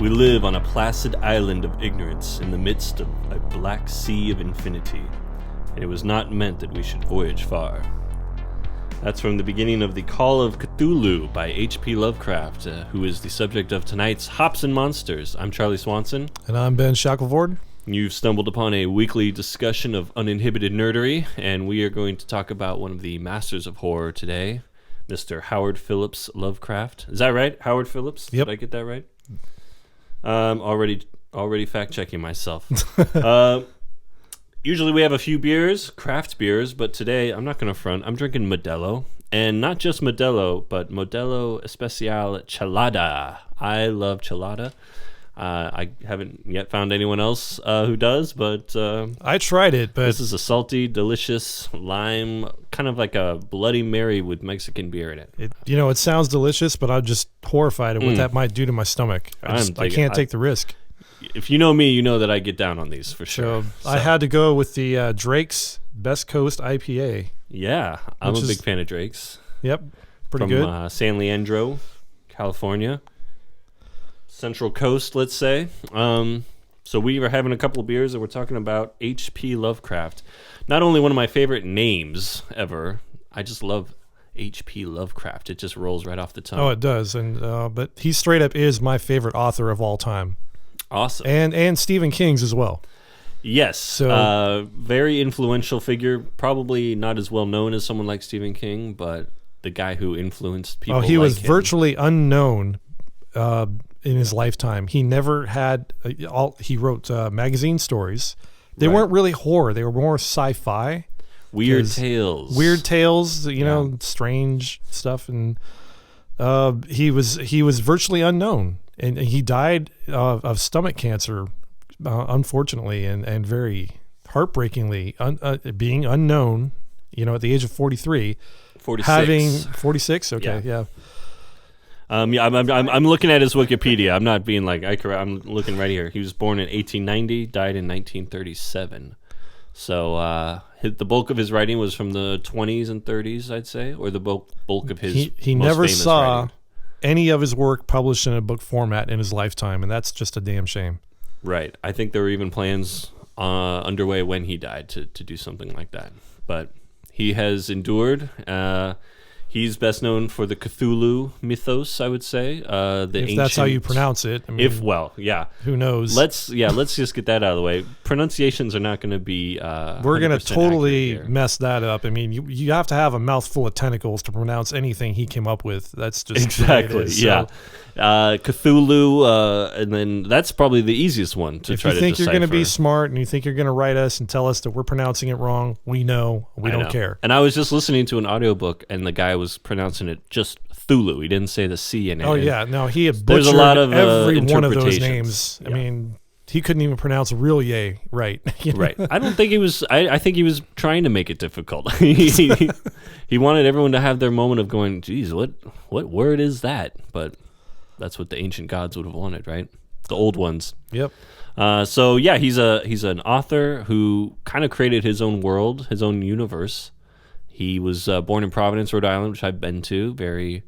We live on a placid island of ignorance in the midst of a black sea of infinity, and it was not meant that we should voyage far. That's from the beginning of The Call of Cthulhu by HP Lovecraft, who is the subject of tonight's Hops and Monsters. I'm Charlie Swanson. And I'm Ben Shackleford. You've stumbled upon a weekly discussion of uninhibited nerdery, and we are going to talk about one of the masters of horror today, Mr. Howard Phillips Lovecraft. Is that right? Howard Phillips? Yep. Did I get that right? Already fact-checking myself. Usually we have a few beers, craft beers, but today I'm not going to front. I'm drinking Modelo, and not just Modelo, but Modelo Especial Chelada. I love Chelada. I haven't yet found anyone else who does, but I tried it, but this is a salty, delicious lime, kind of like a Bloody Mary with Mexican beer in it. It sounds delicious, but I'm just horrified at what that might do to my stomach. I can't take the risk. If you know me, you know that I get down on these for sure. So I had to go with the Drake's Best Coast IPA. Yeah, I'm a big fan of Drake's. Yep, pretty good. Good. From San Leandro, California. Central Coast, let's say. So we are having a couple of beers and we're talking about H.P. Lovecraft. Not only one of my favorite names ever, I just love H.P. Lovecraft. It just rolls right off the tongue. Oh, it does. And but he straight up is my favorite author of all time. Awesome. And Stephen King's as well. Yes. So very influential figure. Probably not as well known as someone like Stephen King, but the guy who influenced people. He was like him. virtually unknown in his lifetime. He never had he wrote magazine stories. They weren't really horror. They were more sci-fi. Weird tales, strange stuff, and he was virtually unknown, and he died of stomach cancer, unfortunately, and very heartbreakingly being unknown. At the age of 43, 46. having 46. Okay, yeah. I'm looking at his Wikipedia. I'm not being like I'm looking right here. He was born in 1890, died in 1937. So the bulk of his writing was from the 20s and 30s, I'd say, or the bulk of his he most never famous saw writing. Any of his work published in a book format in his lifetime, and that's just a damn shame. Right. I think there were even plans underway when he died to do something like that. But he has endured. He's best known for the Cthulhu mythos, I would say. If that's how you pronounce it. I mean, who knows? Let's just get that out of the way. Pronunciations are not going to be. We're going to totally mess that up. I mean, you have to have a mouthful of tentacles to pronounce anything he came up with. That's just exactly the way it is, yeah. Cthulhu, and then that's probably the easiest one to try to decipher. If you think you're going to be smart and you think you're going to write us and tell us that we're pronouncing it wrong, we know. We don't care. And I was just listening to an audiobook, and the guy was pronouncing it just Thulu. He didn't say the C in it. Oh, yeah. No, he had butchered there's a lot of, every one of those names. Yeah. I mean, he couldn't even pronounce real yay right. Right. I don't think he was. I think he was trying to make it difficult. He wanted everyone to have their moment of going, geez, what word is that? But that's what the ancient gods would have wanted, right? The old ones. Yep. So yeah, he's an author who kind of created his own world, his own universe. He was born in Providence, Rhode Island, which I've been to. Very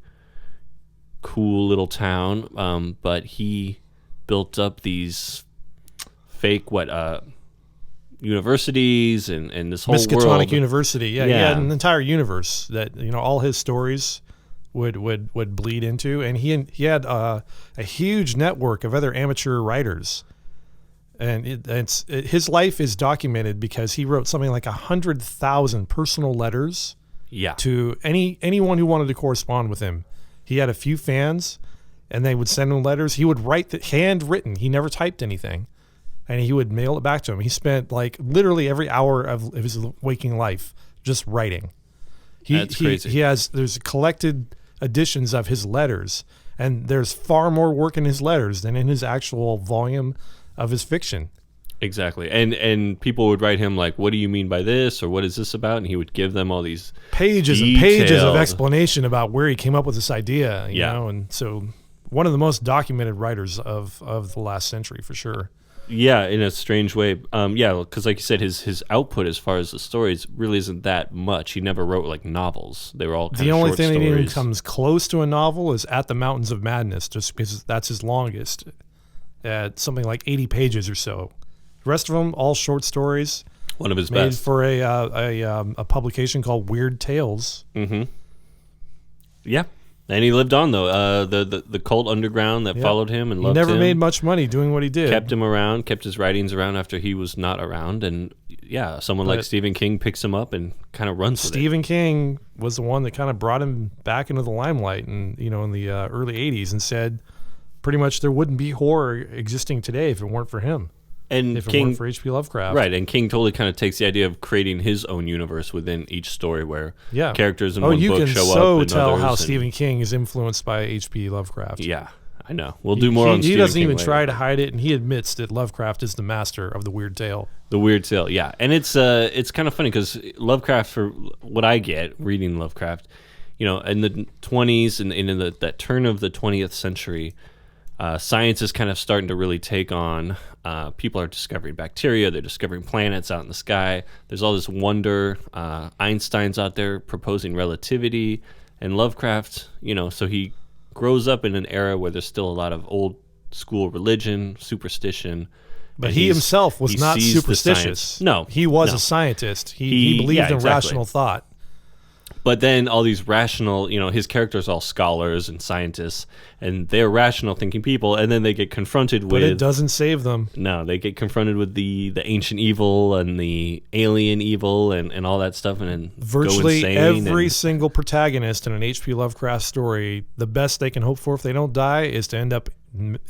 cool little town. But he built up these fake universities and this whole Miskatonic world. University. Yeah, he had an entire universe that all his stories would bleed into, and he had a huge network of other amateur writers, and his life is documented because he wrote something like 100,000 personal letters to anyone who wanted to correspond with him. He had a few fans, and they would send him letters. He would write handwritten. He never typed anything, and he would mail it back to him. He spent like literally every hour of his waking life just writing. That's crazy. There's collected editions of his letters, and there's far more work in his letters than in his actual volume of his fiction. Exactly. And people would write him like, what do you mean by this, or what is this about? And he would give them all these pages and pages of explanation about where he came up with this idea, you know, and so one of the most documented writers of the last century for sure. Yeah, in a strange way. Because like you said, his output as far as the stories really isn't that much. He never wrote like novels. They were all kind of short stories. The only thing that even comes close to a novel is At the Mountains of Madness, just because that's his longest. at something like 80 pages or so. The rest of them, all short stories. One of his made best. for a publication called Weird Tales. Mm-hmm. Yeah. And he lived on, though. The cult underground that followed him and loved him. He never made much money doing what he did. Kept him around, kept his writings around after he was not around. And, yeah, someone like Stephen King picks him up and kind of runs with it. Stephen King was the one that kind of brought him back into the limelight in the early 80s and said pretty much there wouldn't be horror existing today if it weren't for him. And if it King, weren't for HP Lovecraft. Right, and King totally kind of takes the idea of creating his own universe within each story where characters in one book show up. You can tell how Stephen King is influenced by HP Lovecraft. Yeah, I know. We'll do more on Stephen King. He doesn't even later. try to hide it, and he admits that Lovecraft is the master of the weird tale. The weird tale, yeah. And it's kind of funny because Lovecraft, for what I get reading Lovecraft, in the 20s and in that turn of the 20th century, science is kind of starting to really take on. People are discovering bacteria. They're discovering planets out in the sky. There's all this wonder. Einstein's out there proposing relativity. And Lovecraft, so he grows up in an era where there's still a lot of old school religion, superstition. But he himself was not superstitious. No. He was a scientist. He believed in rational thought. But then all these rational, his characters are all scholars and scientists, and they're rational thinking people, and then they get confronted with... But it doesn't save them. No, they get confronted with the ancient evil and the alien evil and all that stuff, and then virtually go insane every single protagonist in an H.P. Lovecraft story, the best they can hope for if they don't die is to end up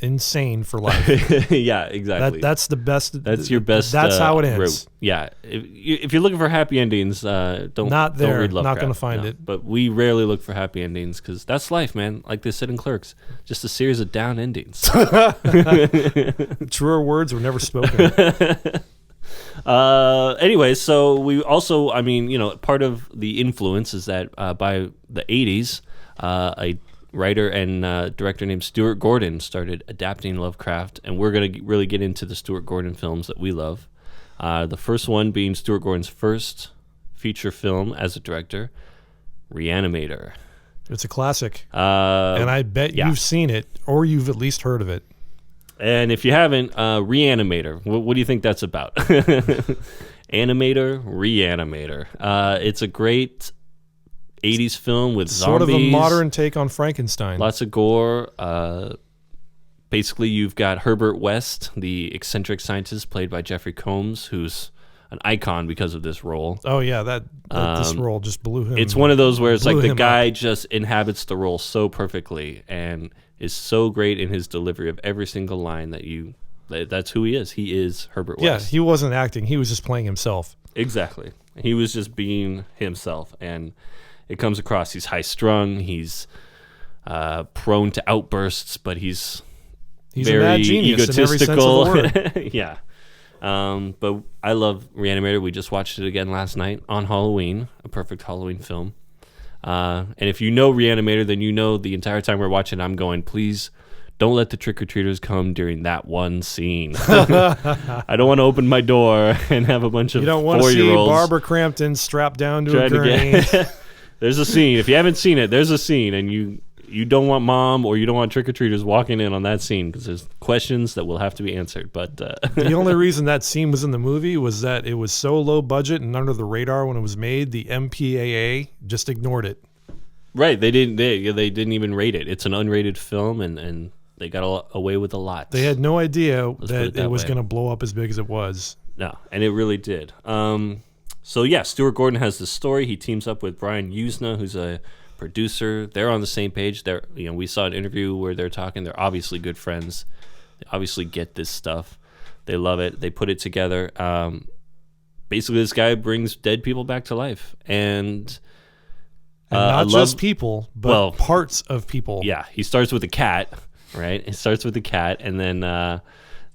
insane for life. Yeah, exactly. That's the best. That's your best. That's how it ends. Route. Yeah, if you're looking for happy endings, don't read Lovecraft. Not going to find it. But we rarely look for happy endings because that's life, man. Like they said in Clerks, just a series of down endings. Truer words were never spoken. Anyway, so we also, part of the influence is that by the 80s, a writer and director named Stuart Gordon started adapting Lovecraft, and we're going to really get into the Stuart Gordon films that we love. The first one being Stuart Gordon's first feature film as a director, Re-Animator. It's a classic, and I bet you've seen it, or you've at least heard of it. And if you haven't, Re-Animator, what do you think that's about? Animator, Re-Animator. It's a great 80s film with zombies. Sort of a modern take on Frankenstein. Lots of gore. Basically, you've got Herbert West, the eccentric scientist played by Jeffrey Combs, who's an icon because of this role. Oh, yeah, this role just blew him. It's one of those where it's like the guy just inhabits the role so perfectly and is so great in his delivery of every single line that's who he is. He is Herbert West. Yeah, he wasn't acting. He was just playing himself. Exactly. He was just being himself, and it comes across. He's high-strung. He's prone to outbursts, but he's very a mad genius egotistical. In every sense of the word. Yeah. But I love Re-Animator. We just watched it again last night on Halloween, a perfect Halloween film. And if you know Re-Animator, then you know the entire time we're watching, I'm going, please don't let the trick-or-treaters come during that one scene. I don't want to open my door and have a bunch of 4-year-olds. You don't want to see Barbara Crampton strapped down to a gurney. There's a scene. If you haven't seen it, there's a scene, and you don't want mom or you don't want trick-or-treaters walking in on that scene because there's questions that will have to be answered. But the only reason that scene was in the movie was that it was so low budget and under the radar when it was made, the MPAA just ignored it. Right. They didn't even rate it. It's an unrated film, and they got away with a lot. They had no idea that it was going to blow up as big as it was. No, and it really did. So yeah, Stuart Gordon has this story. He teams up with Brian Usna, who's a producer. They're on the same page. We saw an interview where they're talking. They're obviously good friends. They obviously get this stuff. They love it. They put it together. Basically, this guy brings dead people back to life, and not just people, but parts of people. Yeah, he starts with a cat. Right, it starts with the cat, and then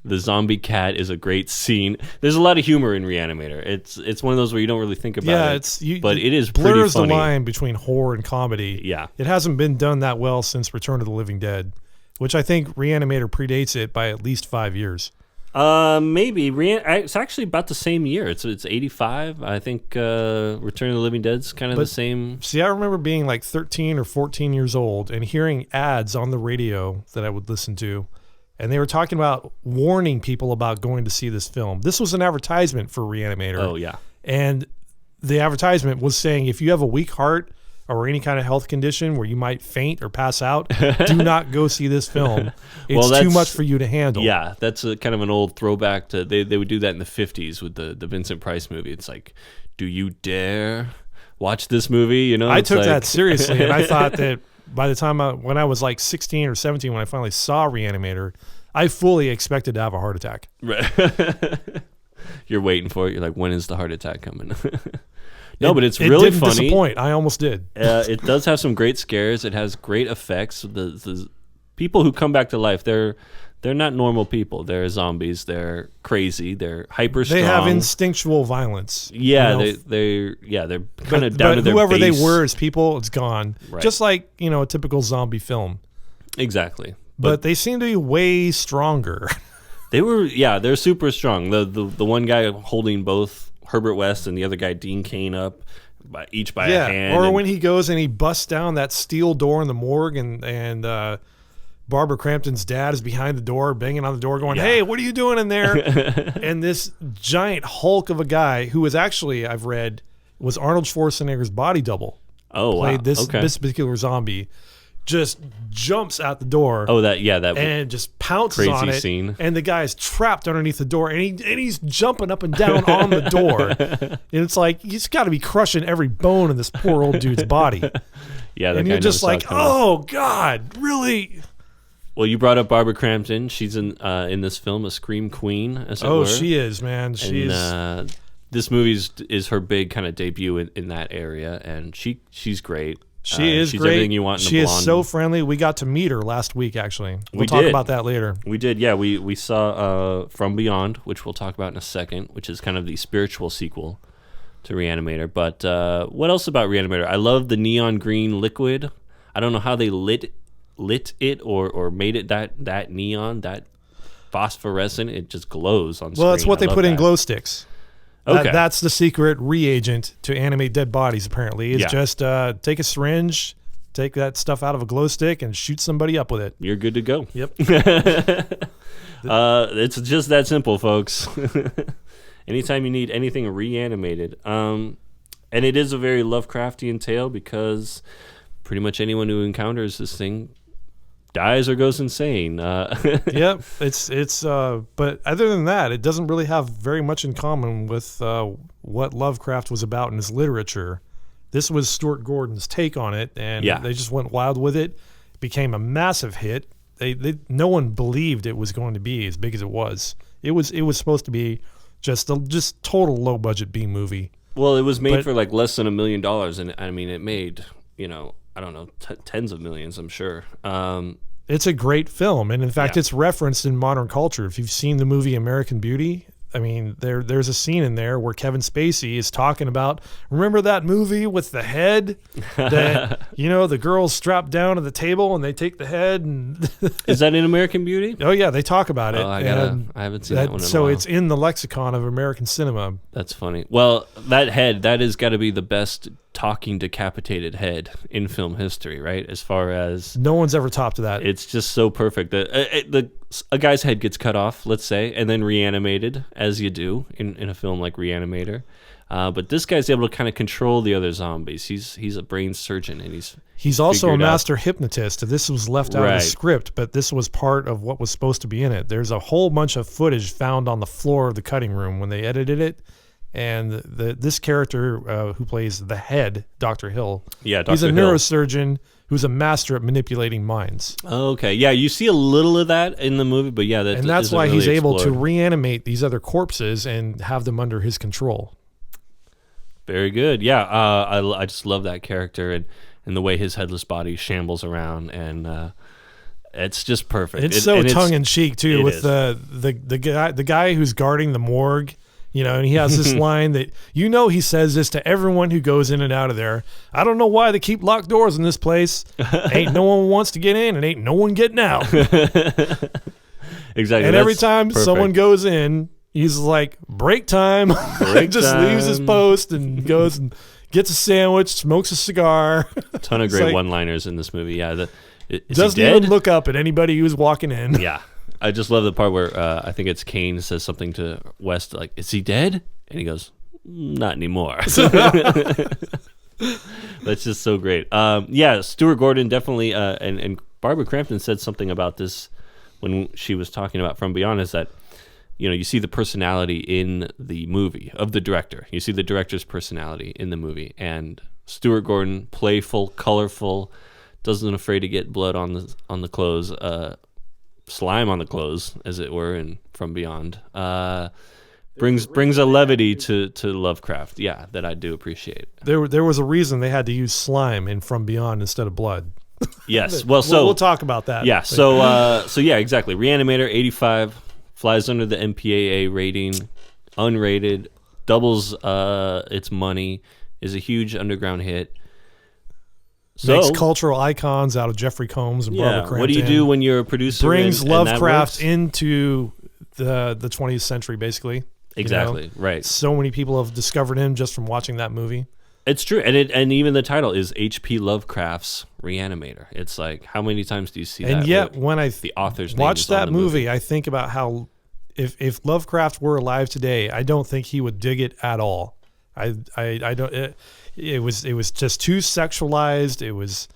the zombie cat is a great scene. There's a lot of humor in Re-Animator. It's one of those where you don't really think about it, but it is pretty blurs funny. The line between horror and comedy. Yeah, it hasn't been done that well since Return of the Living Dead, which I think Re-Animator predates it by at least 5 years. Maybe it's actually about the same year. It's 85. I think Return of the Living Dead's kind of the same. See, I remember being like 13 or 14 years old and hearing ads on the radio that I would listen to and they were talking about warning people about going to see this film. This was an advertisement for Re-Animator. Oh, yeah. And the advertisement was saying, if you have a weak heart or any kind of health condition where you might faint or pass out, do not go see this film. It's too much for you to handle. Yeah, that's a kind of an old throwback to, they would do that in the 50s with the Vincent Price movie. It's like, do you dare watch this movie? You know, I took that seriously, and I thought that by the time when I was like 16 or 17, when I finally saw Re-Animator, I fully expected to have a heart attack. Right. You're waiting for it. You're like, when is the heart attack coming? No, but it's really didn't funny. Disappoint. I almost did. It does have some great scares. It has great effects. The people who come back to life, they're not normal people. They're zombies. They're crazy. They're hyper strong. They have instinctual violence. Yeah, they're kind of down to their whoever base. they were as people, it's gone. Right. Just like, a typical zombie film. Exactly. But they seem to be way stronger. They're super strong. The one guy holding both Herbert West and the other guy Dean Cain up, each by a hand. Or when he goes and he busts down that steel door in the morgue, and Barbara Crampton's dad is behind the door, banging on the door, going, "Hey, what are you doing in there?" And this giant hulk of a guy, who was actually, I've read, was Arnold Schwarzenegger's body double. Oh, played wow. this particular zombie. Just jumps out the door. Oh, that and just pounces on it. Scene. And the guy's trapped underneath the door, and he's jumping up and down on the door. And it's like, he's got to be crushing every bone in this poor old dude's body. Yeah, and you're just like, oh God, really? Well, you brought up Barbara Crampton. She's in this film, a scream queen, as it were. Oh, she is, man. This movie is her big kind of debut in that area, and she's great. She's great. Everything you want in she a blonde. Is so friendly. We got to meet her last week, actually. We'll talk about that later. We did, yeah. We saw From Beyond, which we'll talk about in a second, which is kind of the spiritual sequel to Re-Animator. But what else about Re-Animator? I love the neon green liquid. I don't know how they lit it or made it that neon, that phosphorescent. It just glows on screen. Well, it's what they put in glow sticks. Okay. That's the secret reagent to animate dead bodies, apparently. It's just take a syringe, take that stuff out of a glow stick, and shoot somebody up with it. You're good to go. Yep. It's just that simple, folks. Anytime you need anything reanimated. And it is a very Lovecraftian tale because pretty much anyone who encounters this thing dies or goes insane. Yep, it's but other than that, it doesn't really have very much in common with what Lovecraft was about in his literature. This was Stuart Gordon's take on it, and they just went wild with it. It became a massive hit. No one believed it was going to be as big as it was. It was supposed to be just total low budget B movie. Well, it was made for like less than $1 million, and I mean, it made I don't know, tens of millions, I'm sure. It's a great film, and in fact, it's referenced in modern culture. If you've seen the movie American Beauty, I mean, there's a scene in there where Kevin Spacey is talking about, remember that movie with the head that, the girls strap down at the table and they take the head and Is that in American Beauty? Oh yeah, they talk about it. I haven't seen that one in a while. It's in the lexicon of American cinema. That's funny. Well, that has got to be the best talking decapitated head in film history, right? As far as no one's ever topped that. It's just so perfect that a guy's head gets cut off, let's say, and then reanimated, as you do in a film like Re-Animator. But this guy's able to kind of control the other zombies. He's a brain surgeon, and he's also a master hypnotist. This was left out of the script, but this was part of what was supposed to be in it. There's a whole bunch of footage found on the floor of the cutting room when they edited it. And this character who plays the head, Dr. Hill, he's a neurosurgeon who's a master at manipulating minds. Oh, okay. Yeah, you see a little of that in the movie, but that's why he's able to reanimate these other corpses and have them under his control. Very good. Yeah, I just love that character and the way his headless body shambles around, and it's just perfect. It's tongue-in-cheek, too, with the guy who's guarding the morgue. And he has this line that, he says this to everyone who goes in and out of there. I don't know why they keep locked doors in this place. Ain't no one wants to get in and ain't no one getting out. Exactly. And every time someone goes in, he's like, break time. Just leaves his post and goes and gets a sandwich, smokes a cigar. A ton of great one-liners in this movie. Yeah. Doesn't even look up at anybody who's walking in. Yeah. I just love the part where I think it's Kane says something to West like, "Is he dead?" And he goes, "Not anymore." That's just so great. Yeah, Stuart Gordon definitely, and Barbara Crampton said something about this when she was talking about From Beyond, is that, you know, you see the personality in the movie of the director. You see the director's personality in the movie, and Stuart Gordon, playful, colorful, doesn't afraid to get blood on the clothes, slime on the clothes, as it were, and From Beyond. Brings a levity to Lovecraft, yeah, that I do appreciate. There was a reason they had to use slime in From Beyond instead of blood. Yes, well, so we'll talk about that. Yeah, so yeah, exactly. Re-Animator 85 flies under the MPAA rating, unrated, doubles its money, is a huge underground hit. So, makes cultural icons out of Jeffrey Combs and Barbara Crampton. What do you do when you're a producer? Brings and Lovecraft into the 20th century, basically. Exactly, you know? right. So many people have discovered him just from watching that movie. It's true, and even the title is HP Lovecraft's Re-Animator. It's like, how many times do you see that? And yet, when I the author's watch name is that on the movie, I think about how if Lovecraft were alive today, I don't think he would dig it at all. I don't. It was just too sexualized. It was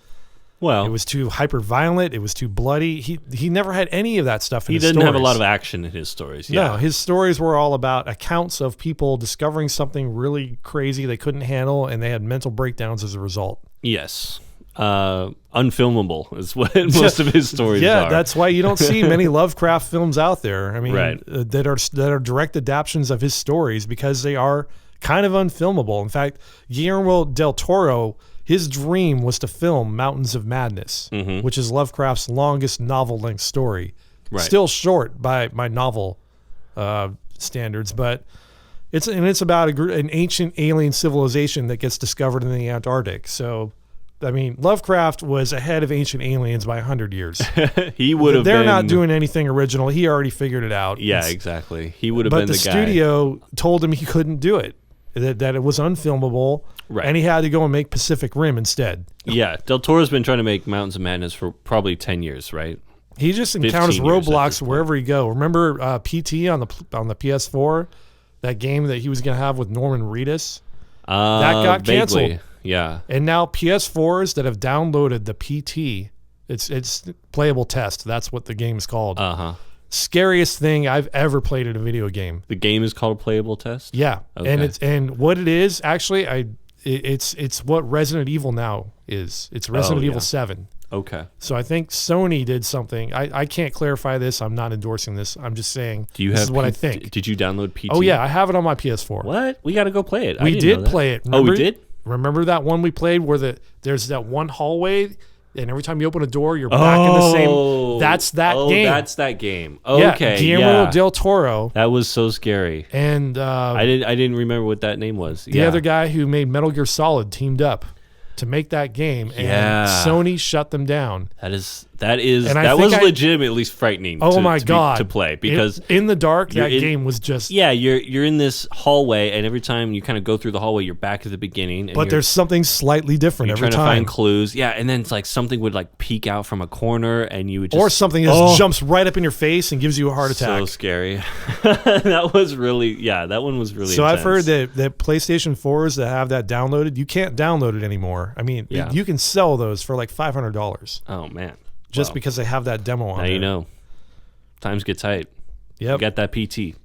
too hyper violent. It was too bloody. He never had any of that stuff in his stories. He didn't have a lot of action in his stories. Yeah. No, his stories were all about accounts of people discovering something really crazy they couldn't handle, and they had mental breakdowns as a result. Yes. Unfilmable is what most of his stories are. Yeah, that's why you don't see many Lovecraft films out there. I mean, right. that are direct adaptions of his stories, because they are kind of unfilmable. In fact, Guillermo del Toro, his dream was to film Mountains of Madness, which is Lovecraft's longest novel-length story. Right. Still short by my novel standards, but it's about an ancient alien civilization that gets discovered in the Antarctic. So, I mean, Lovecraft was ahead of ancient aliens by 100 years. He would have. They're not doing anything original. He already figured it out. Yeah, exactly. He would have been the guy. But the studio told him he couldn't do it. That it was unfilmable, right? And he had to go and make Pacific Rim instead. Yeah, Del Toro's been trying to make Mountains of Madness for probably 10 years, right? He just encounters roadblocks wherever he go. Remember PT on the PS4, that game that he was going to have with Norman Reedus? That got canceled. Yeah. And now PS4s that have downloaded the PT, it's playable test. That's what the game is called. Scariest thing I've ever played in a video game. The game is called Playable Test? Yeah. Okay. And what it is, actually, it's what Resident Evil now is. It's Resident Evil 7. Okay. So I think Sony did something. I can't clarify this. I'm not endorsing this. I'm just saying this is what I think. Did you download PT? Oh, yeah. I have it on my PS4. What? We got to go play it. We did play it. Remember, we did? Remember that one we played where there's that one hallway, and every time you open a door, you're back in the same. That's that game. That's that game. Okay, yeah, Guillermo del Toro. That was so scary. And I didn't remember what that name was. The other guy who made Metal Gear Solid teamed up to make that game, and Sony shut them down. That was legitimately frightening. To play, because in the dark, that game was just you're in this hallway, and every time you kind of go through the hallway, you're back at the beginning. But there's something slightly different every time. You're trying to find clues, and then it's like something would like peek out from a corner, and you would just, or something just jumps right up in your face and gives you a heart attack. So scary. That was really that one was really. So intense. I've heard that PlayStation 4s that have that downloaded, you can't download it anymore. I mean, you can sell those for like $500. Oh man. Just because they have that demo on now there. You know. Times get tight. Yep. You got that PT.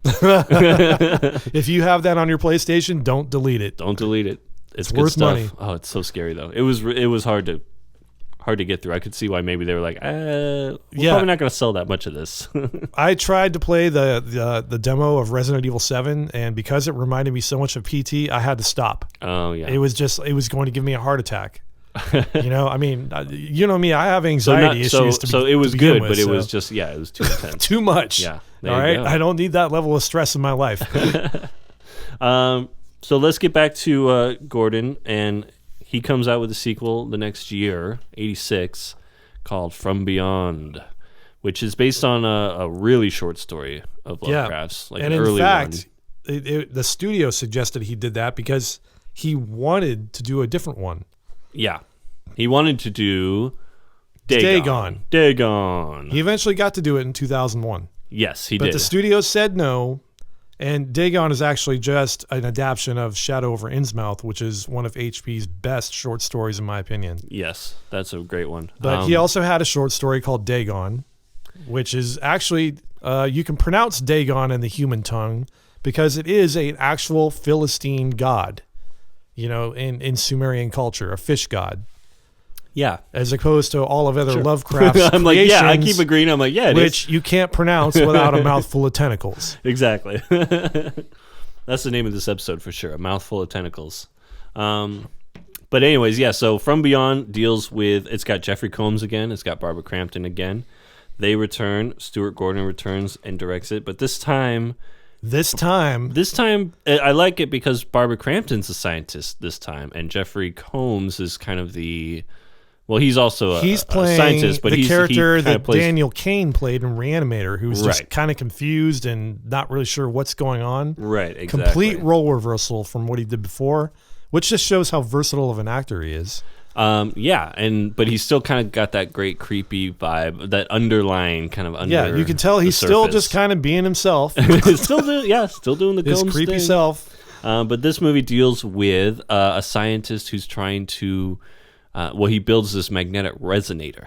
If you have that on your PlayStation, don't delete it. Don't delete it. It's good worth stuff. money. Oh, it's so scary though. It was hard to get through. I could see why maybe they were like, we're probably not going to sell that much of this. I tried to play the demo of Resident Evil 7, and because it reminded me so much of PT, I had to stop. Oh yeah. It was going to give me a heart attack. I mean, you know me, I have anxiety issues. So it was good, but it was just it was too intense. Too much. Yeah. All right. I don't need that level of stress in my life. So let's get back to Gordon, and he comes out with a sequel the next year, 86, called From Beyond, which is based on a really short story of Lovecraft's, like and an early in fact, one. The studio suggested he did that because he wanted to do a different one. Yeah. He wanted to do Dagon. Dagon. He eventually got to do it in 2001. Yes, he But did. the studio said no, and Dagon is actually just an adaptation of Shadow over Innsmouth, which is one of HP's best short stories, in my opinion. Yes, that's a great one. But he also had a short story called Dagon, which is actually, you can pronounce Dagon in the human tongue because it is an actual Philistine god, in Sumerian culture, a fish god. Yeah. As opposed to all of other Lovecraft's I'm creations. like, yeah, I keep agreeing. I'm like, yeah, it which is. you can't pronounce without a mouthful of tentacles. Exactly. That's the name of this episode for sure. A mouthful of tentacles. But anyways, yeah, so From Beyond deals with, it's got Jeffrey Combs again. It's got Barbara Crampton again. They return. Stuart Gordon returns and directs it. But this time, I like it because Barbara Crampton's a scientist this time. And Jeffrey Combs is kind of he's also a scientist, but the character that plays Daniel Cain played in Re-Animator, who's just kind of confused and not really sure what's going on. Right, exactly. Complete role reversal from what he did before, which just shows how versatile of an actor he is. But he's still kind of got that great creepy vibe, that underlying kind of under. Yeah, you can tell he's still just kind of being himself. still doing the his Combs creepy thing. self. But this movie deals with a scientist who's trying to. He builds this magnetic resonator,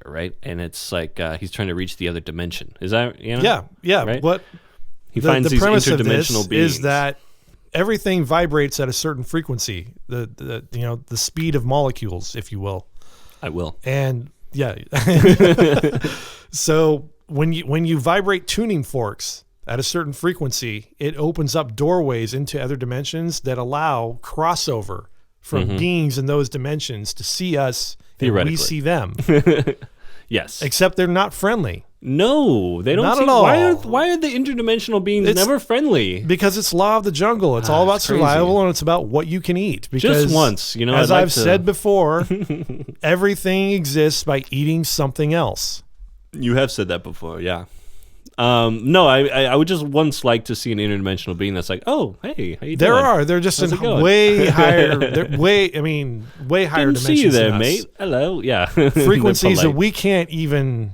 right? And it's like he's trying to reach the other dimension. Is that Yeah. Right? What he finds the these premise of interdimensional this beings. is that everything vibrates at a certain frequency. The speed of molecules, if you will. I will. And yeah, so when you vibrate tuning forks at a certain frequency, it opens up doorways into other dimensions that allow crossover from beings in those dimensions to see us and we see them. Yes. Except they're not friendly. No, they don't. Not at all. Why are the interdimensional beings never friendly? Because it's law of the jungle. It's all about survival, and it's about what you can eat. Because just once, as I've said before, everything exists by eating something else. You have said that before, yeah. No, I would just once like to see an interdimensional being that's like, oh, hey, how you doing? They're just in way higher. Way higher Didn't dimensions. See you there, than us. mate. Hello, yeah. Frequencies that we can't even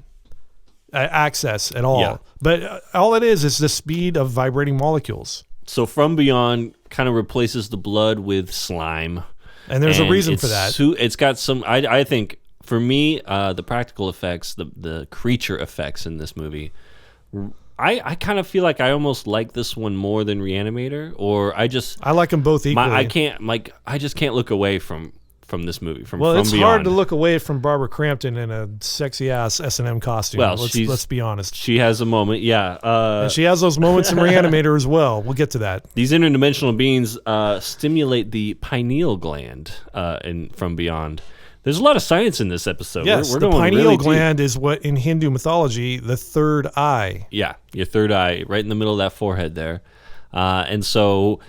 access at all. Yeah. But all it is the speed of vibrating molecules. So From Beyond kind of replaces the blood with slime, and there's a reason for that. It's got some. I think for me, the practical effects, the creature effects in this movie. I kind of feel like I almost like this one more than Re-Animator, or I like them both equally. I just can't look away from this movie. From it's Beyond. hard to look away from Barbara Crampton in a sexy ass S&M costume. Well, let's be honest. She has a moment, yeah. And she has those moments in Re-Animator as well. We'll get to that. These interdimensional beings stimulate the pineal gland From Beyond. There's a lot of science in this episode. Yes, we're the going pineal really gland is what in Hindu mythology, the third eye. Yeah, your third eye, right in the middle of that forehead there. And so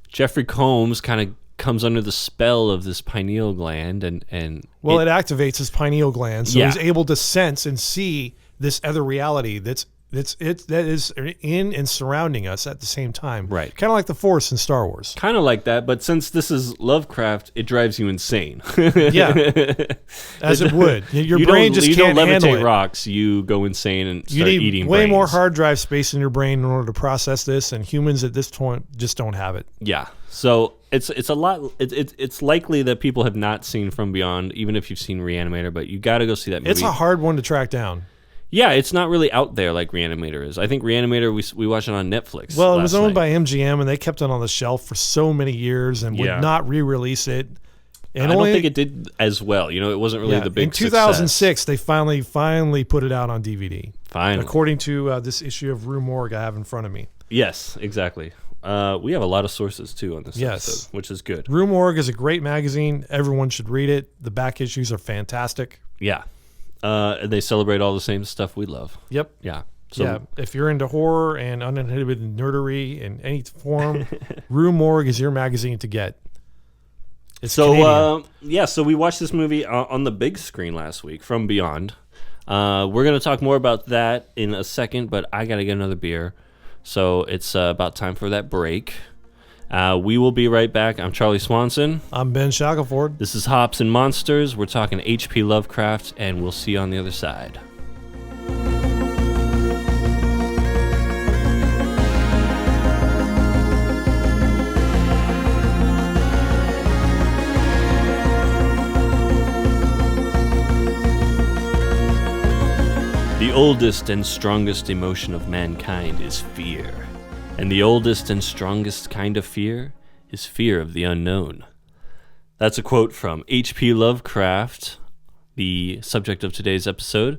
Jeffrey Combs kind of comes under the spell of this pineal gland, and it activates his pineal gland, so he's able to sense and see this other reality that is in and surrounding us at the same time. Right. Kind of like the Force in Star Wars. Kind of like that, but since this is Lovecraft, it drives you insane. Yeah. As it would. Your brain just can't handle it. You don't levitate rocks, you go insane and start eating brains. You need way more hard drive space in your brain in order to process this, and humans at this point just don't have it. Yeah. So it's a lot. It's likely that people have not seen From Beyond, even if you've seen Re-Animator, but you got to go see that movie. It's a hard one to track down. Yeah, it's not really out there like Re-Animator is. I think Re-Animator, we watched it on Netflix. Well, it was owned by MGM, and they kept it on the shelf for so many years and would not re-release it. And I don't think it did as well. It wasn't really the big In 2006, they finally put it out on DVD. Finally. According to this issue of Rue Morgue I have in front of me. Yes, exactly. We have a lot of sources, too, on this episode, which is good. Rue Morgue is a great magazine. Everyone should read it. The back issues are fantastic. Yeah. They celebrate all the same stuff we love. Yep. Yeah. So, if you're into horror and uninhibited nerdery in any form, Rue Morgue is your magazine to get. It's so we watched this movie on the big screen last week, From Beyond. We're going to talk more about that in a second, but I got to get another beer. So it's about time for that break. We will be right back. I'm Charlie Swanson. I'm Ben Shackelford. This is Hops and Monsters. We're talking HP Lovecraft, and we'll see you on the other side. The oldest and strongest emotion of mankind is fear. And the oldest and strongest kind of fear is fear of the unknown. That's a quote from HP Lovecraft, the subject of today's episode.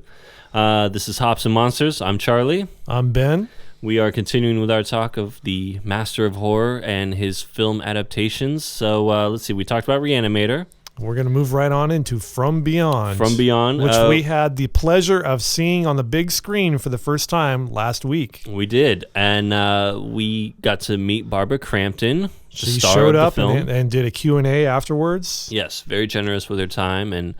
This is Hops and Monsters. I'm Charlie. I'm Ben. We are continuing with our talk of the master of horror and his film adaptations. So let's see, we talked about Re-Animator. We're going to move right on into From Beyond. From Beyond. Which we had the pleasure of seeing on the big screen for the first time last week. We did. And we got to meet Barbara Crampton, she the star showed of the up film. and did a Q&A afterwards. Yes, very generous with her time and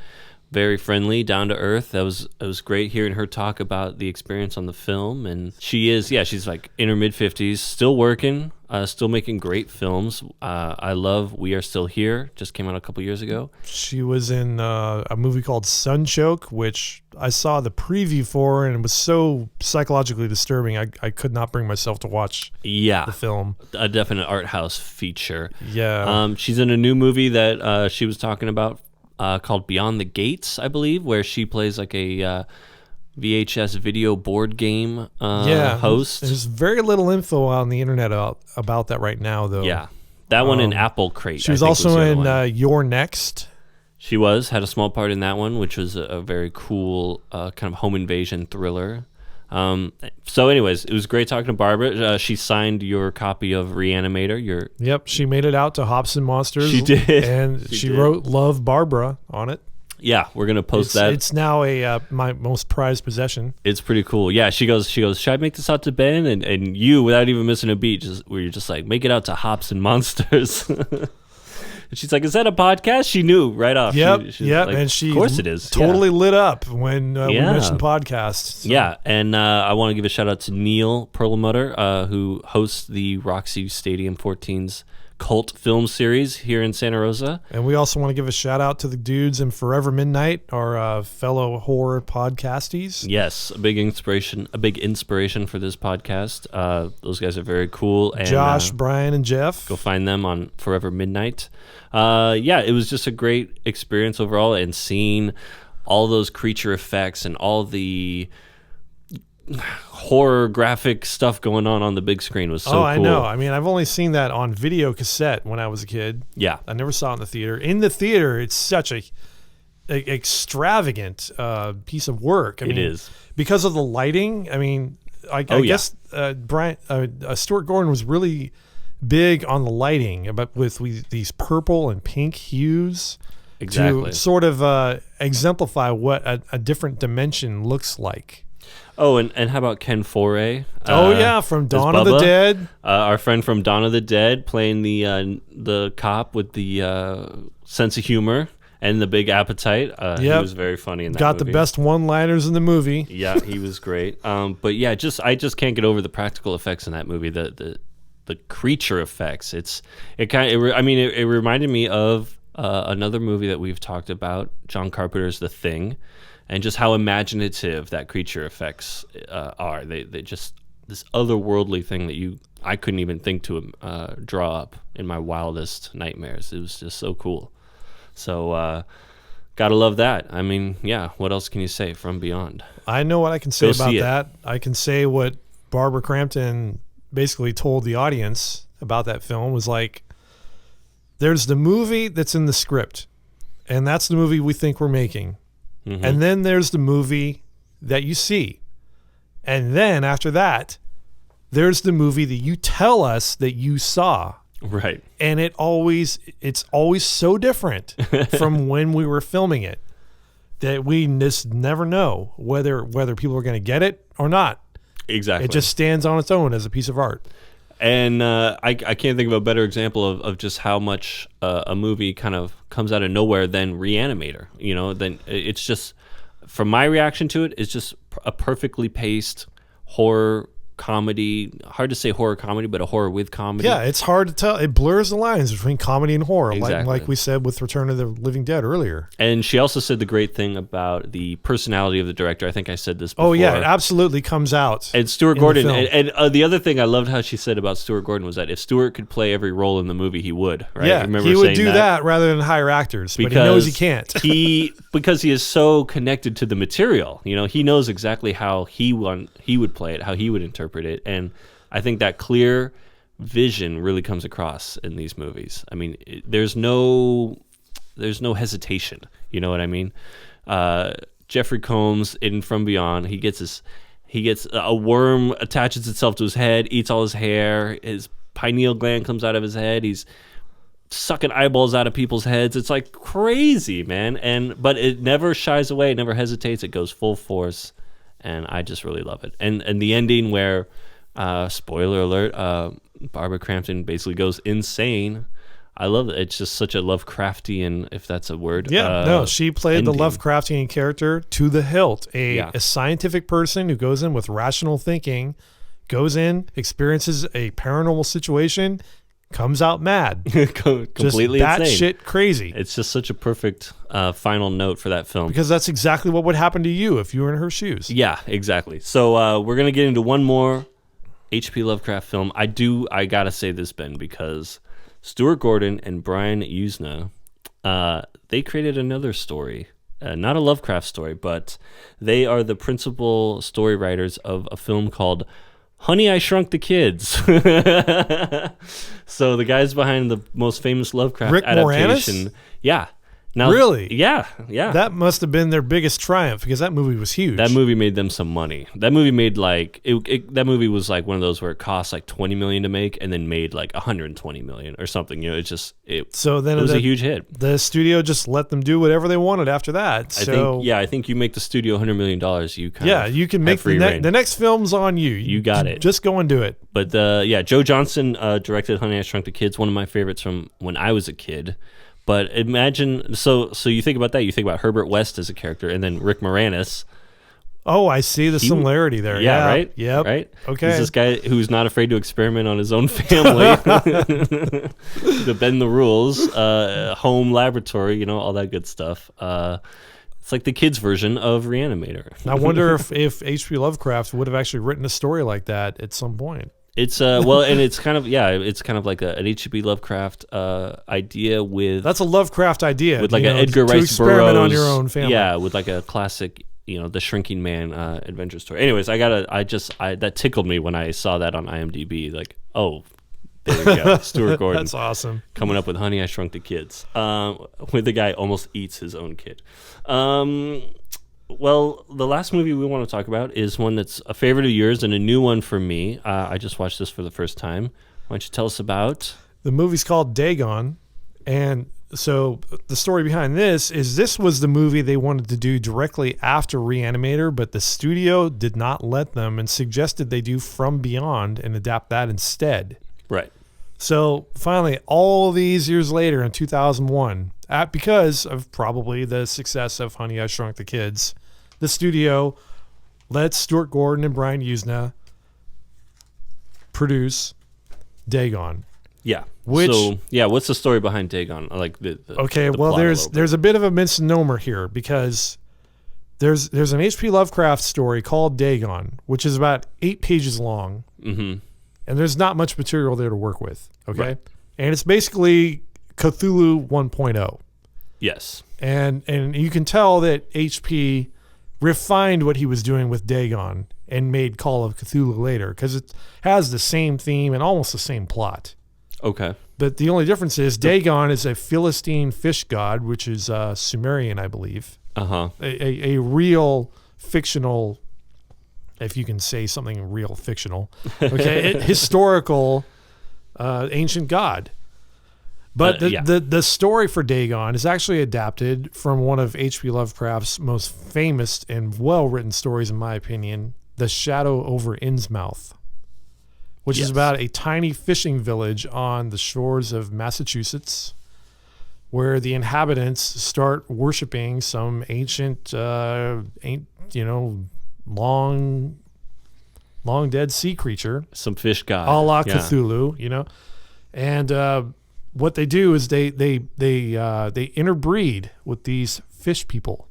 very friendly, down to earth. It was great hearing her talk about the experience on the film. And she's like in her mid-50s, still working, still making great films. I love We Are Still Here, just came out a couple years ago. She was in a movie called Sunchoke, which I saw the preview for, and it was so psychologically disturbing. I could not bring myself to watch the film. A definite art house feature. Yeah. She's in a new movie that she was talking about called Beyond the Gates, I believe, where she plays like a VHS video board game host. There's very little info on the internet about that right now, though. Yeah, that one in Apple Crate. She was also in You're Next. She had a small part in that one, which was a very cool kind of home invasion thriller. So anyways, it was great talking to Barbara. She signed your copy of Re-Animator. Yep, she made it out to Hops and Monsters. She did. And she wrote Love Barbara on it. Yeah, we're going to post that. It's now my most prized possession. It's pretty cool. Yeah, she goes, should I make this out to Ben? And you, without even missing a beat, where you're just like, make it out to Hops and Monsters. And she's like, is that a podcast? She knew right off. Yep, like, and she of course it is. Totally lit up when we mentioned podcasts. So. Yeah, and I want to give a shout out to Neil Perlmutter, who hosts the Roxy Stadium 14's cult film series here in Santa Rosa. And we also want to give a shout out to the dudes in Forever Midnight, our fellow horror podcasties. Yes, a big inspiration for this podcast. Those guys are very cool. And, Josh, Brian, and Jeff. Go find them on Forever Midnight. It was just a great experience overall, and seeing all those creature effects and all the horror graphic stuff going on the big screen was so cool. I know. I mean, I've only seen that on video cassette when I was a kid. Yeah. I never saw it in the theater. In the theater, it's such a extravagant piece of work. It is. Because of the lighting. I mean, I guess Stuart Gordon was really big on the lighting, but with these purple and pink hues. Exactly. To sort of exemplify what a different dimension looks like. Oh, and how about Ken Foray? From Dawn of the Dead. Our friend from Dawn of the Dead, playing the cop with the sense of humor and the big appetite. He was very funny in that got movie. The best one-liners in the movie. Yeah, he was great. But yeah, I just can't get over the practical effects in that movie. The creature effects. It reminded me of another movie that we've talked about, John Carpenter's The Thing. And just how imaginative that creature effects are. They just this otherworldly thing that I couldn't even think to draw up in my wildest nightmares. It was just so cool. So gotta love that. I mean, yeah. What else can you say? From Beyond. I know what I can say about that. I can say what Barbara Crampton basically told the audience about that film was like, there's the movie that's in the script, and that's the movie we think we're making. Mm-hmm. And then there's the movie that you see. And then after that, there's the movie that you tell us that you saw. Right. And it's always so different from when we were filming it that we just never know whether people are going to get it or not. Exactly. It just stands on its own as a piece of art. And I can't think of a better example of just how much a movie kind of comes out of nowhere than Re-Animator. Then it's just, from my reaction to it, it's just a perfectly paced horror comedy. Hard to say horror comedy, but a horror with comedy. Yeah, it's hard to tell. It blurs the lines between comedy and horror, Exactly. like we said with Return of the Living Dead earlier. And she also said the great thing about the personality of the director. I think I said this before. Oh, yeah, it absolutely comes out. And Stuart in the Gordon, film. and the other thing I loved how she said about Stuart Gordon was that if Stuart could play every role in the movie, he would. Right? Yeah, I remember he would saying do that rather than hire actors, but he knows he can't. Because he is so connected to the material. You know, he knows exactly how he would play it, how he would interpret it, and I think that clear vision really comes across in these movies. I mean, there's no hesitation. You know what I mean? Jeffrey Combs in From Beyond, he gets a worm attaches itself to his head, eats all his hair, his pineal gland comes out of his head, he's sucking eyeballs out of people's heads. It's like crazy, man. But it never shies away, it never hesitates, it goes full force, and I just really love it. And the ending where, spoiler alert, Barbara Crampton basically goes insane. I love it. It's just such a Lovecraftian, if that's a word. Yeah, no, she played ending. the Lovecraftian character to the hilt. A scientific person who goes in with rational thinking, goes in, experiences a paranormal situation, comes out mad. Completely just insane. batshit crazy. It's just such a perfect final note for that film. Because that's exactly what would happen to you if you were in her shoes. Yeah, exactly. So we're going to get into one more HP Lovecraft film. I got to say this, Ben, because Stuart Gordon and Brian Usna, they created another story. Not a Lovecraft story, but they are the principal story writers of a film called Honey, I Shrunk the Kids. So the guys behind the most famous Lovecraft Rick adaptation. Moranis? Yeah. Now, Really? Yeah. That must have been their biggest triumph because that movie was huge. That movie made them some money. That movie made that movie was like one of those where it cost like $20 million to make and then made like $120 million or something. You know, it was a huge hit. The studio just let them do whatever they wanted after that. I think you make the studio $100 million. You can make the next film's on you. You got it. Just go and do it. But Joe Johnston directed Honey, I Shrunk the Kids, one of my favorites from when I was a kid. But imagine, so you think about that. You think about Herbert West as a character, and then Rick Moranis. Oh, I see the similarity there. Yeah, right? Yep. Right? Okay. He's this guy who's not afraid to experiment on his own family, to bend the rules, home laboratory, you know, all that good stuff. It's like the kids' version of Re-Animator. I wonder if HP Lovecraft would have actually written a story like that at some point. It's and it's kind of like an H.P. Lovecraft idea with that's a Lovecraft idea with like an Edgar to Rice experiment Burroughs on your own family. Yeah, with like a classic, you know, the Shrinking Man adventure story. Anyways, that tickled me when I saw that on IMDb. Like, oh, there we go, Stuart Gordon. That's awesome. Coming up with Honey, I Shrunk the Kids, where the guy almost eats his own kid. Well, the last movie we want to talk about is one that's a favorite of yours and a new one for me. I just watched this for the first time. Why don't you tell us about... The movie's called Dagon, and so the story behind this was the movie they wanted to do directly after Re-Animator, but the studio did not let them and suggested they do From Beyond and adapt that instead. Right. So finally, all these years later in 2001, because of probably the success of Honey, I Shrunk the Kids, the studio let Stuart Gordon and Brian Usna produce Dagon. Yeah. What's the story behind Dagon? Like there's a bit of a misnomer here because there's an H.P. Lovecraft story called Dagon, which is about 8 pages long, and there's not much material there to work with. Okay, right. And it's basically Cthulhu 1.0. Yes, and you can tell that H.P. refined what he was doing with Dagon and made Call of Cthulhu later because it has the same theme and almost the same plot. Okay. But the only difference is Dagon is a Philistine fish god, which is Sumerian, I believe. Uh-huh. A real fictional, if you can say something real fictional, okay, historical ancient god. But the story for Dagon is actually adapted from one of H.P. Lovecraft's most famous and well-written stories, in my opinion, The Shadow over Innsmouth, which is about a tiny fishing village on the shores of Massachusetts where the inhabitants start worshiping some ancient, long long dead sea creature, some fish god, a la Cthulhu, you know. And what they do is they interbreed with these fish people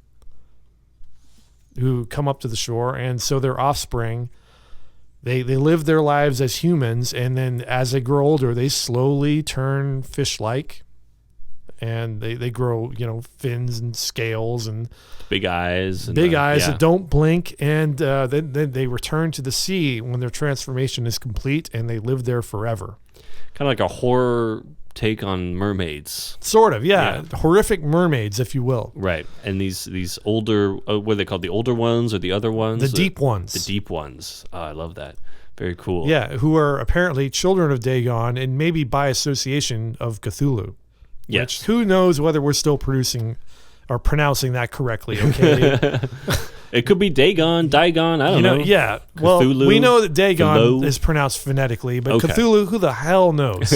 who come up to the shore, and so their offspring, they live their lives as humans, and then as they grow older, they slowly turn fish-like, and they grow, you know, fins and scales and big eyes that don't blink, and then they return to the sea when their transformation is complete, and they live there forever. Kind of like a horror take on mermaids. Sort of, yeah. Horrific mermaids, if you will. Right. And these older, what are they called? The older ones or the other ones? The deep ones. The deep ones. Oh, I love that. Very cool. Yeah, who are apparently children of Dagon and maybe by association of Cthulhu. Yes. Which, who knows whether we're still producing or pronouncing that correctly, okay? It could be Dagon, I don't know. Yeah. Cthulhu, well, we know that Dagon Cthulhu. is pronounced phonetically, but Okay. Cthulhu, who the hell knows?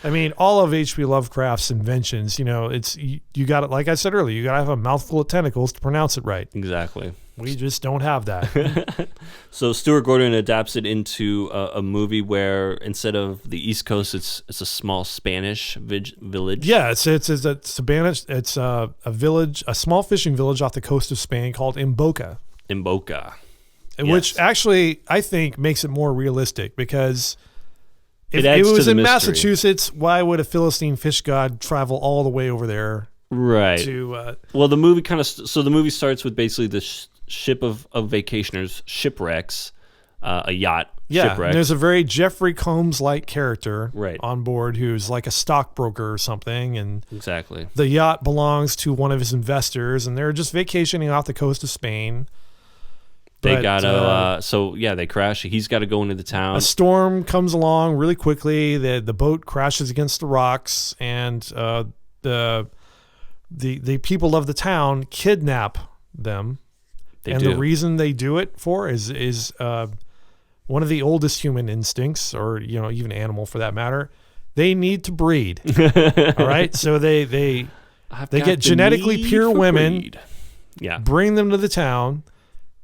I mean, all of HP Lovecraft's inventions, you know, it's you got it. Like I said earlier, you got to have a mouthful of tentacles to pronounce it right. Exactly. We just don't have that. So Stuart Gordon adapts it into a movie where instead of the East Coast, it's a small Spanish village. Yeah, it's Spanish. It's a village, a small fishing village off the coast of Spain called Imboca. Which actually I think makes it more realistic, because if it was in Massachusetts, why would a Philistine fish god travel all the way over there? Right. Well, the movie the movie starts with basically the ship of vacationers shipwrecks, a yacht. Yeah, shipwreck. there's a very Jeffrey Combs-like character Right. on board who's like a stockbroker or something, and Exactly. the yacht belongs to one of his investors, and they're just vacationing off the coast of Spain. They But, gotta, they crash. He's got to go into the town. A storm comes along really quickly. The boat crashes against the rocks, and the people of the town kidnap them. The reason they do it for is one of the oldest human instincts, or even animal for that matter. They need to breed. All right, so they get genetically pure women. Yeah, bring them to the town,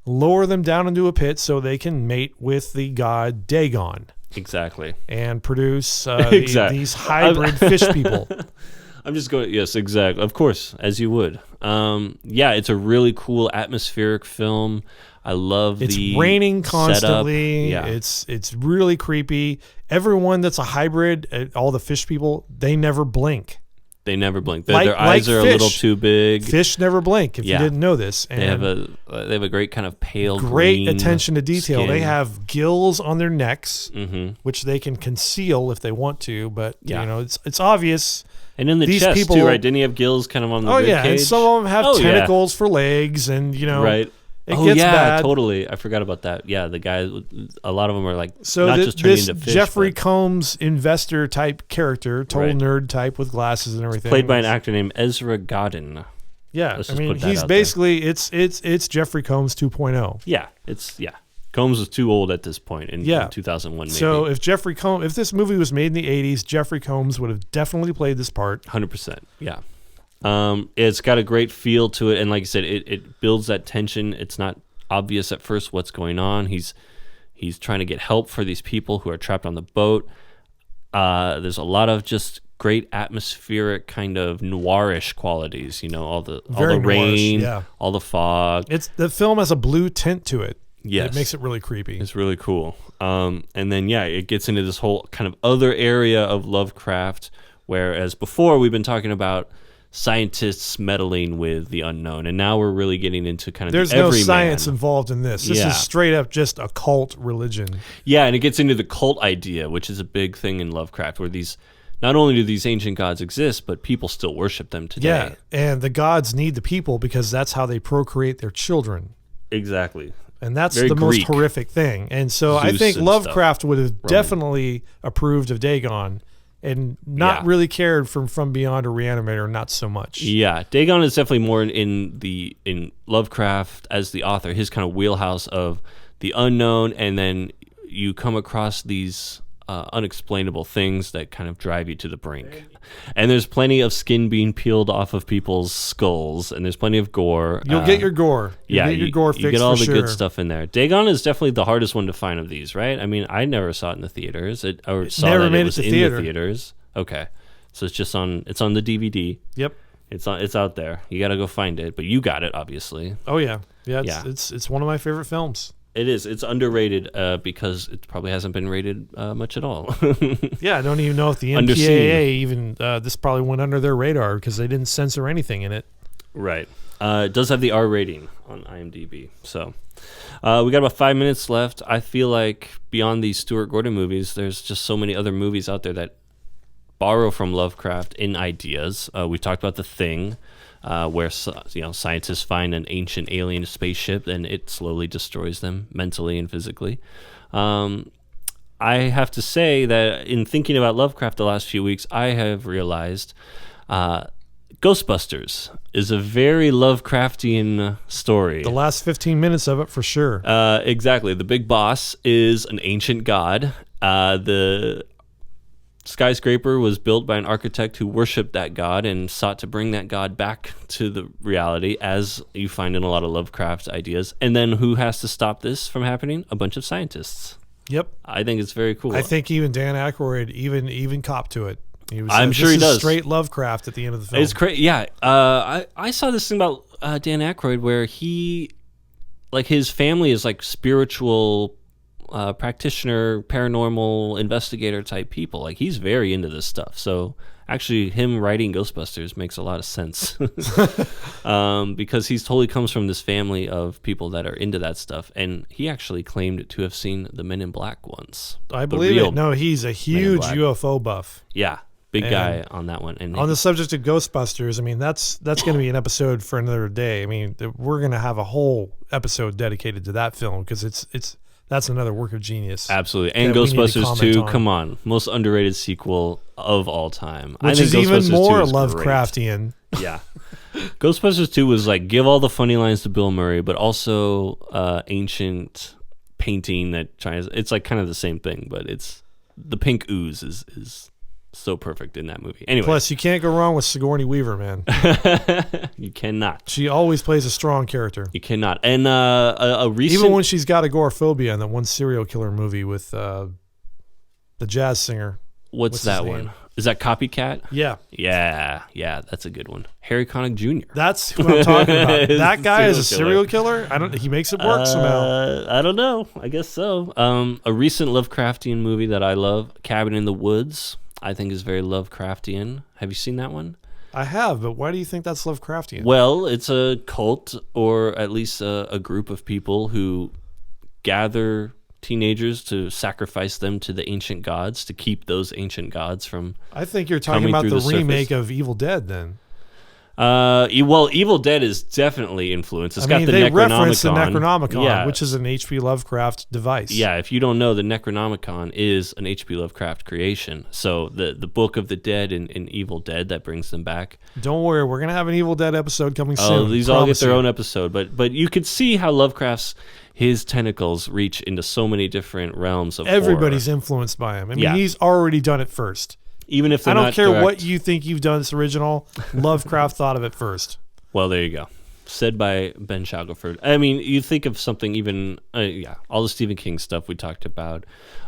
lower them down into a pit so they can mate with the god Dagon. Exactly. And produce these hybrid fish people. I'm just going, yes, exactly. Of course, as you would. It's a really cool atmospheric film. I love it's raining constantly. Setup. Yeah. It's really creepy. Everyone that's a hybrid, all the fish people, they never blink. They never blink. Their eyes are a little too big. Fish never blink, if you didn't know this. And they have a great kind of pale great green attention to detail. skin. They have gills on their necks, mm-hmm. which they can conceal if they want to, but it's obvious. And in the these chest people, too, right? Didn't he have gills kind of on the rib cage? And some of them have tentacles for legs, and right. It gets bad. Totally. I forgot about that. Yeah, the guys. A lot of them are like so not just turning into fish. Jeffrey Combs investor type character, total nerd type with glasses and everything, played by an actor named Ezra Godin. Yeah, he's basically it's Jeffrey Combs 2.0. Yeah, Combs was too old at this point in 2001. Maybe. So if this movie was made in the 80s, Jeffrey Combs would have definitely played this part. 100%. Yeah. It's got a great feel to it, and like I said, it builds that tension. It's not obvious at first what's going on. He's trying to get help for these people who are trapped on the boat. There's a lot of just great atmospheric kind of noirish qualities. All the rain, all the fog. The film has a blue tint to it. Yes. It makes it really creepy. It's really cool. And then it gets into this whole kind of other area of Lovecraft, whereas before we've been talking about scientists meddling with the unknown, and now we're really getting into kind of there's no science involved in this. This is straight up just a cult religion. Yeah, and it gets into the cult idea, which is a big thing in Lovecraft, where not only do these ancient gods exist, but people still worship them today. Yeah, and the gods need the people because that's how they procreate their children. Exactly. And that's Very the Greek. most horrific thing. And so Zeus I think and Lovecraft would have definitely approved of Dagon and not really cared from Beyond or Re-Animator, not so much. Yeah, Dagon is definitely more in Lovecraft as the author, his kind of wheelhouse of the unknown, and then you come across these unexplainable things that kind of drive you to the brink. And there's plenty of skin being peeled off of people's skulls, and there's plenty of gore. You'll get your gore. You'll get your gore fixed. You get all the sure. good stuff in there. Dagon is definitely the hardest one to find of these, right? I mean, I never saw it in the theaters. It never made it to theater. The theaters. Okay, so it's just on. It's on the DVD. Yep. It's out there. You got to go find it, but you got it, obviously. Oh yeah. It's one of my favorite films. It is. It's underrated because it probably hasn't been rated much at all. Yeah, I don't even know if the MPAA even this probably went under their radar because they didn't censor anything in it. Right. It does have the R rating on IMDb. So we got about 5 minutes left. I feel like beyond these Stuart Gordon movies, there's just so many other movies out there that borrow from Lovecraft in ideas. We talked about The Thing. Where scientists find an ancient alien spaceship and it slowly destroys them mentally and physically. I have to say that in thinking about Lovecraft the last few weeks, I have realized Ghostbusters is a very Lovecraftian story. The last 15 minutes of it, for sure. Exactly. The big boss is an ancient god. The skyscraper was built by an architect who worshipped that god and sought to bring that god back to the reality, as you find in a lot of Lovecraft ideas. And then who has to stop this from happening? A bunch of scientists. Yep. I think it's very cool. I think even Dan Aykroyd even copped to it. I'm sure he does. Straight Lovecraft at the end of the film. It's crazy. Yeah. I saw this thing about Dan Aykroyd where his family is like spiritual practitioner, paranormal investigator type people. Like, he's very into this stuff. So actually him writing Ghostbusters makes a lot of sense because he's totally comes from this family of people that are into that stuff. And he actually claimed to have seen the Men in Black once. I believe it. No, he's a huge UFO buff. Yeah. Big guy on that one. And on the subject of Ghostbusters, I mean, that's going to be an episode for another day. I mean, we're going to have a whole episode dedicated to that film because that's another work of genius. Absolutely. And Ghostbusters 2, come on. Most underrated sequel of all time. Which is even more Lovecraftian. Great. Yeah. Ghostbusters 2 was like, give all the funny lines to Bill Murray, but also ancient painting that tries. It's like kind of the same thing, but it's the pink ooze is so perfect in that movie. Anyway. Plus, you can't go wrong with Sigourney Weaver, man. You cannot. She always plays a strong character. You cannot. And a recent... Even when she's got agoraphobia in that one serial killer movie with the jazz singer. What's that one? Is that Copycat? Yeah. Yeah, that's a good one. Harry Connick Jr. That's who I'm talking about. That guy is a serial killer? He makes it work somehow. I don't know. I guess so. A recent Lovecraftian movie that I love, Cabin in the Woods, I think is very Lovecraftian. Have you seen that one? I have, but why do you think that's Lovecraftian? Well, it's a cult, or at least a group of people who gather teenagers to sacrifice them to the ancient gods to keep those ancient gods from. I think you're talking about the remake of Evil Dead, then. Well, Evil Dead is definitely influenced. It's got the they Necronomicon. reference the Necronomicon, which is an HP Lovecraft device. Yeah, if you don't know, the Necronomicon is an HP Lovecraft creation. So the Book of the Dead in Evil Dead that brings them back. Don't worry, we're gonna have an Evil Dead episode coming soon. Oh, these all get their own episode, but you could see how Lovecraft's his tentacles reach into so many different realms of Everybody's horror. Influenced by him. I mean, he's already done it first. Even if I don't care what you think you've done this original, Lovecraft thought of it first. Well, there you go. Said by Ben Shackelford. I mean, you think of something even, all the Stephen King stuff we talked about,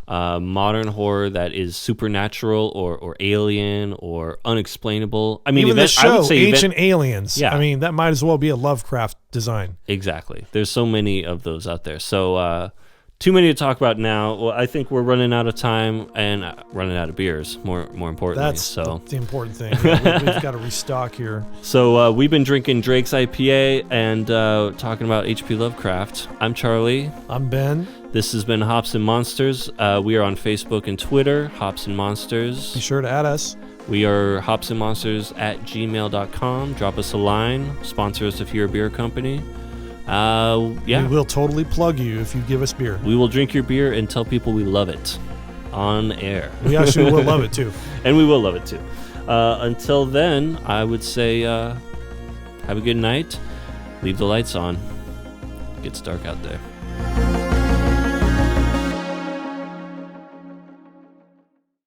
modern horror that is supernatural or alien or unexplainable. I mean, even the show, I would say Ancient Aliens. Yeah. I mean, that might as well be a Lovecraft design. Exactly. There's so many of those out there. So, too many to talk about now. Well, I think we're running out of time and running out of beers, more importantly. That's the important thing. We've got to restock here. So we've been drinking Drake's IPA and talking about HP Lovecraft. I'm Charlie. I'm Ben. This has been Hops and Monsters. We are on Facebook and Twitter, Hops and Monsters. Be sure to add us. We are hopsandmonsters@gmail.com. Drop us a line. Sponsor us if you're a beer company. We will totally plug you if you give us beer. We will drink your beer and tell people we love it on air. We actually will love it too. And we will love it too. Until then, I would say have a good night. Leave the lights on. It gets dark out there.